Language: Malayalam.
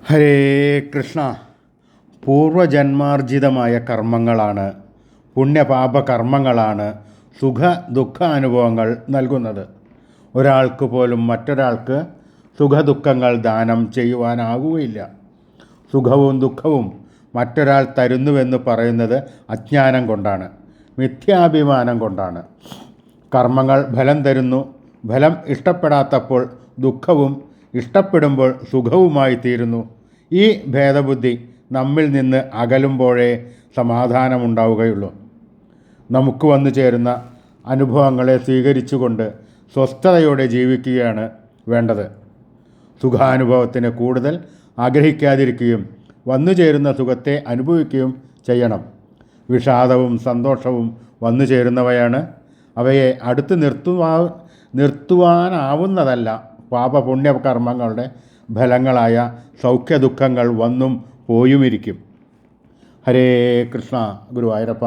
ഹരേ കൃഷ്ണ. പൂർവജന്മാർജിതമായ കർമ്മങ്ങളാണ്, പുണ്യപാപ കർമ്മങ്ങളാണ് സുഖ ദുഃഖ അനുഭവങ്ങൾ നൽകുന്നത്. ഒരാൾക്ക് പോലും മറ്റൊരാൾക്ക് സുഖദുഃഖങ്ങൾ ദാനം ചെയ്യുവാനാകുകയില്ല. സുഖവും ദുഃഖവും മറ്റൊരാൾ തരുന്നുവെന്ന് പറയുന്നത് അജ്ഞാനം കൊണ്ടാണ്, മിഥ്യാഭിമാനം കൊണ്ടാണ്. കർമ്മങ്ങൾ ഫലം തരുന്നു. ഫലം ഇഷ്ടപ്പെടാത്തപ്പോൾ ദുഃഖവും ഇഷ്ടപ്പെടുമ്പോൾ സുഖവുമായി തീരുന്നു. ഈ ഭേദബുദ്ധി നമ്മിൽ നിന്ന് അകലുമ്പോഴേ സമാധാനമുണ്ടാവുകയുള്ളൂ. നമുക്ക് വന്നു ചേരുന്ന അനുഭവങ്ങളെ സ്വീകരിച്ചുകൊണ്ട് സ്വസ്ഥതയോടെ ജീവിക്കുകയാണ് വേണ്ടത്. സുഖാനുഭവത്തിന് കൂടുതൽ ആഗ്രഹിക്കാതിരിക്കുകയും വന്നു ചേരുന്ന സുഖത്തെ അനുഭവിക്കുകയും ചെയ്യണം. വിഷാദവും സന്തോഷവും വന്നു ചേരുന്നവയാണ്. അവയെ അടുത്ത് നിർത്തുവാനാവുന്നതല്ല. പാപപുണ്യകർമ്മങ്ങളുടെ ഫലങ്ങളായ സൗഖ്യദുഃഖങ്ങൾ വന്നും പോയുമിരിക്കും. ഹരേ കൃഷ്ണ. ഗുരുവായൂരപ്പ.